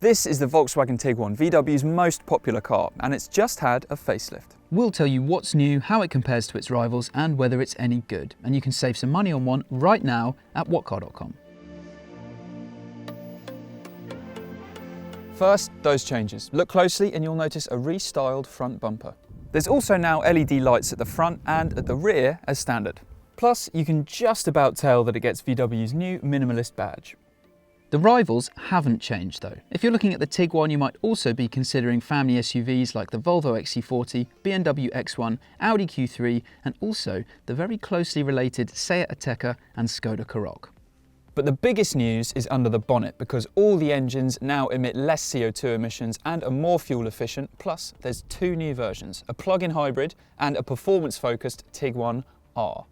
This is the Volkswagen Tiguan, VW's most popular car, and it's just had a facelift. We'll tell you what's new, how it compares to its rivals, and whether it's any good. And you can save some money on one right now at whatcar.com. First, those changes. Look closely and you'll notice a restyled front bumper. There's also now LED lights at the front and at the rear as standard. Plus, you can just about tell that it gets VW's new minimalist badge. The rivals haven't changed though. If you're looking at the Tiguan, you might also be considering family SUVs like the Volvo XC40, BMW X1, Audi Q3, and also the very closely related Seat Ateca and Skoda Karoq. But the biggest news is under the bonnet, because all the engines now emit less CO2 emissions and are more fuel efficient, plus there's two new versions, a plug-in hybrid and a performance-focused Tiguan R.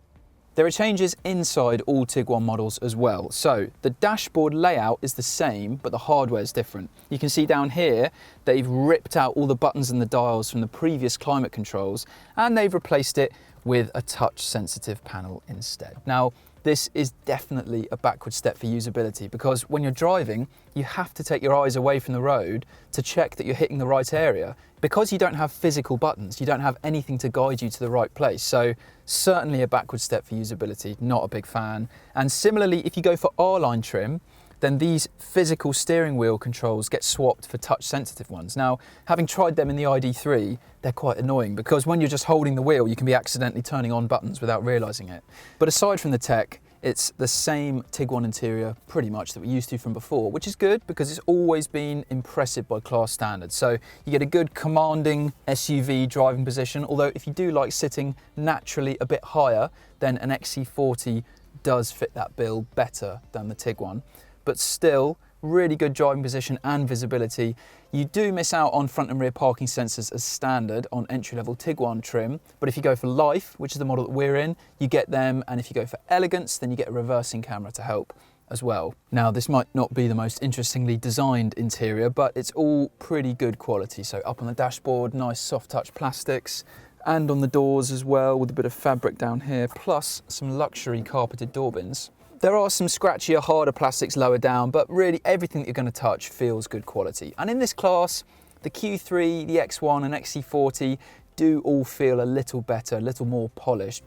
There are changes inside all Tiguan models as well. So the dashboard layout is the same, but the hardware is different. You can see down here, they've ripped out all the buttons and the dials from the previous climate controls, and they've replaced it with a touch sensitive panel instead. Now, this is definitely a backward step for usability, because when you're driving, you have to take your eyes away from the road to check that you're hitting the right area. Because you don't have physical buttons, you don't have anything to guide you to the right place. So certainly a backward step for usability, not a big fan. And similarly, if you go for R-line trim, then these physical steering wheel controls get swapped for touch sensitive ones. Now, having tried them in the ID3, they're quite annoying because when you're just holding the wheel, you can be accidentally turning on buttons without realizing it. But aside from the tech, it's the same Tiguan interior pretty much that we're used to from before, which is good because it's always been impressive by class standards. So you get a good commanding SUV driving position, although if you do like sitting naturally a bit higher, then an XC40 does fit that bill better than the Tiguan. But still, really good driving position and visibility. You do miss out on front and rear parking sensors as standard on entry-level Tiguan trim, but if you go for Life, which is the model that we're in, you get them, and if you go for Elegance, then you get a reversing camera to help as well. Now, this might not be the most interestingly designed interior, but it's all pretty good quality. So up on the dashboard, nice soft touch plastics, and on the doors as well with a bit of fabric down here, plus some luxury carpeted door bins. There are some scratchier, harder plastics lower down, but really everything that you're going to touch feels good quality. And in this class, the Q3, the X1 and XC40 do all feel a little better, a little more polished.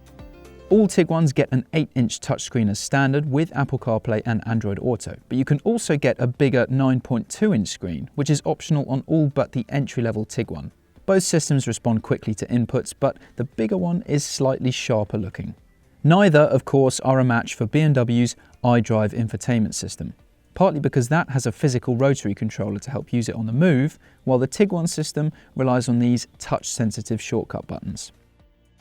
All Tiguans get an 8-inch touchscreen as standard with Apple CarPlay and Android Auto, but you can also get a bigger 9.2-inch screen, which is optional on all but the entry-level Tiguan. Both systems respond quickly to inputs, but the bigger one is slightly sharper looking. Neither, of course, are a match for BMW's iDrive infotainment system, partly because that has a physical rotary controller to help use it on the move, while the Tiguan system relies on these touch-sensitive shortcut buttons.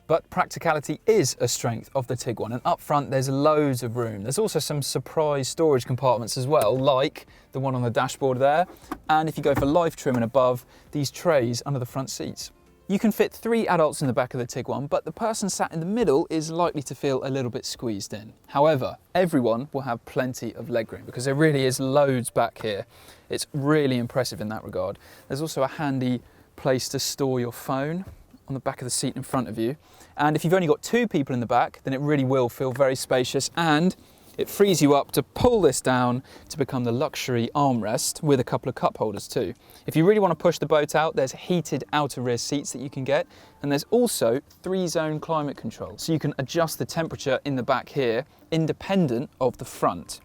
But practicality is a strength of the Tiguan, and up front there's loads of room. There's also some surprise storage compartments as well, like the one on the dashboard there, and if you go for Life trim and above, these trays under the front seats. You can fit 3 adults in the back of the Tiguan, but the person sat in the middle is likely to feel a little bit squeezed in. However, everyone will have plenty of legroom because there really is loads back here. It's really impressive in that regard. There's also a handy place to store your phone on the back of the seat in front of you. And if you've only got 2 people in the back, then it really will feel very spacious, and it frees you up to pull this down to become the luxury armrest with a couple of cup holders too. If you really want to push the boat out, there's heated outer rear seats that you can get, and there's also 3-zone climate control. So you can adjust the temperature in the back here, independent of the front.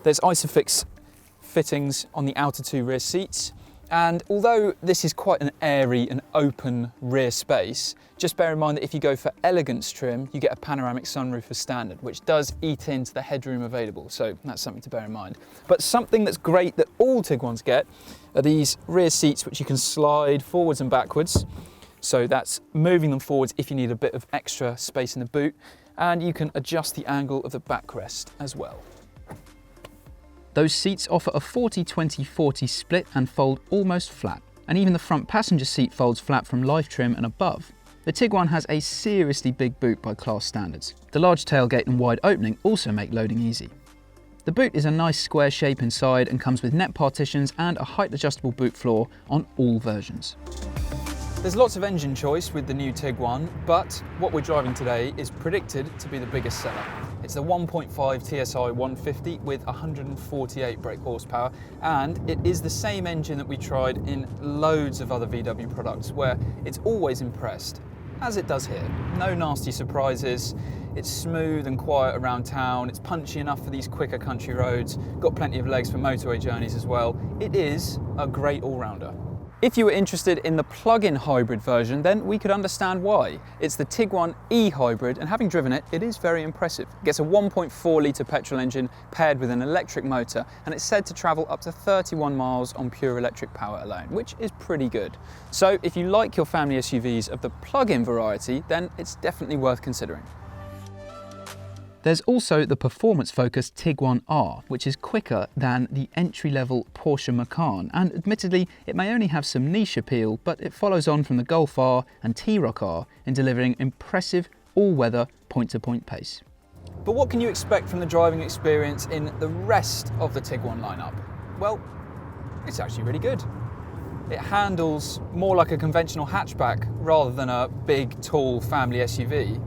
There's Isofix fittings on the outer 2 rear seats. And although this is quite an airy and open rear space, just bear in mind that if you go for Elegance trim, you get a panoramic sunroof as standard, which does eat into the headroom available. So that's something to bear in mind. But something that's great that all Tiguans get are these rear seats, which you can slide forwards and backwards. So that's moving them forwards if you need a bit of extra space in the boot. And you can adjust the angle of the backrest as well. Those seats offer a 40-20-40 split and fold almost flat, and even the front passenger seat folds flat from Life trim and above. The Tiguan has a seriously big boot by class standards. The large tailgate and wide opening also make loading easy. The boot is a nice square shape inside and comes with net partitions and a height adjustable boot floor on all versions. There's lots of engine choice with the new Tiguan, but what we're driving today is predicted to be the biggest seller. It's It's the 1.5 TSI 150 with 148 brake horsepower, and it is the same engine that we tried in loads of other VW products where it's always impressed, as it does here. No nasty surprises. It's smooth and quiet around town. It's punchy enough for these quicker country roads. Got plenty of legs for motorway journeys as well. It is a great all-rounder. If you were interested in the plug-in hybrid version, then we could understand why. It's the Tiguan eHybrid, and having driven it, it is very impressive. It gets a 1.4 litre petrol engine paired with an electric motor, and it's said to travel up to 31 miles on pure electric power alone, which is pretty good. So if you like your family SUVs of the plug-in variety, then it's definitely worth considering. There's also the performance-focused Tiguan R, which is quicker than the entry-level Porsche Macan, and admittedly it may only have some niche appeal, but it follows on from the Golf R and T-Roc R in delivering impressive all-weather point-to-point pace. But what can you expect from the driving experience in the rest of the Tiguan lineup? Well, it's actually really good. It handles more like a conventional hatchback rather than a big, tall family SUV.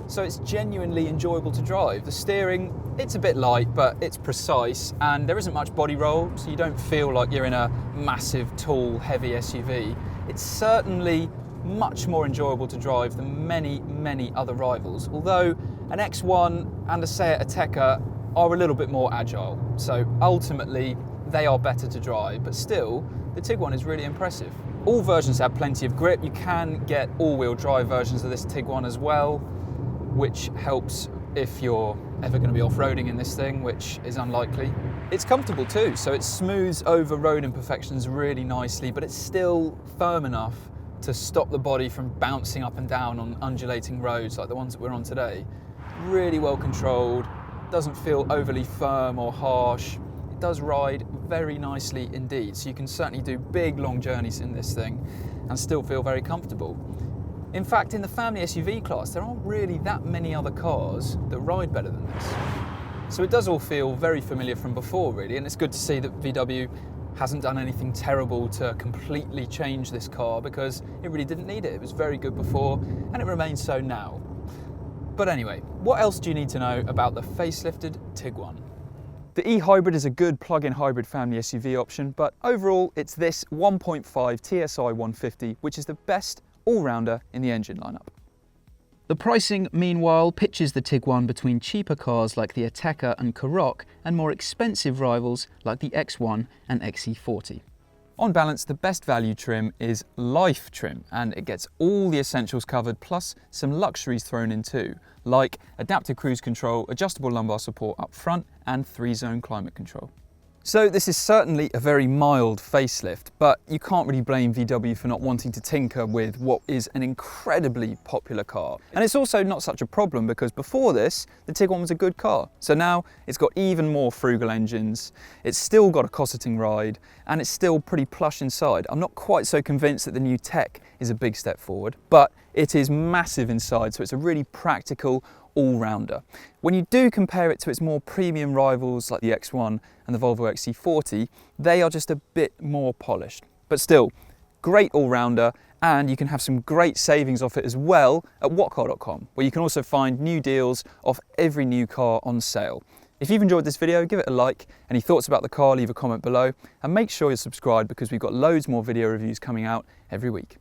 So it's genuinely enjoyable to drive. The steering, it's a bit light, but it's precise, and there isn't much body roll, so you don't feel like you're in a massive, tall, heavy SUV. It's certainly much more enjoyable to drive than many other rivals, although an X1 and a Seat Ateca are a little bit more agile. So ultimately, they are better to drive, but still, the Tiguan is really impressive. All versions have plenty of grip. You can get all-wheel drive versions of this Tiguan as well, which helps if you're ever going to be off-roading in this thing, which is unlikely. It's comfortable too, so it smooths over road imperfections really nicely, but it's still firm enough to stop the body from bouncing up and down on undulating roads like the ones that we're on today. Really well controlled, doesn't feel overly firm or harsh. It does ride very nicely indeed, so you can certainly do big long journeys in this thing and still feel very comfortable. In fact, in the family SUV class, there aren't really that many other cars that ride better than this. So it does all feel very familiar from before, really, and it's good to see that VW hasn't done anything terrible to completely change this car, because it really didn't need it. It was very good before, and it remains so now. But anyway, what else do you need to know about the facelifted Tiguan? The eHybrid is a good plug-in hybrid family SUV option, but overall, it's this 1.5 TSI 150, which is the best all-rounder in the engine lineup. The pricing, meanwhile, pitches the Tiguan between cheaper cars like the Ateca and Karoq and more expensive rivals like the X1 and XC40. On balance, the best value trim is Life trim, and it gets all the essentials covered plus some luxuries thrown in too, like adaptive cruise control, adjustable lumbar support up front and 3-zone climate control. So this is certainly a very mild facelift, but you can't really blame VW for not wanting to tinker with what is an incredibly popular car. And it's also not such a problem because before this, the Tiguan was a good car. So now it's got even more frugal engines, it's still got a cosseting ride, and it's still pretty plush inside. I'm not quite so convinced that the new tech is a big step forward, but it is massive inside, so it's a really practical all-rounder. When you do compare it to its more premium rivals like the X1 and the Volvo XC40, they are just a bit more polished. But still, great all-rounder, and you can have some great savings off it as well at whatcar.com, where you can also find new deals off every new car on sale. If you've enjoyed this video, give it a like. Any thoughts about the car, leave a comment below, and make sure you're subscribed because we've got loads more video reviews coming out every week.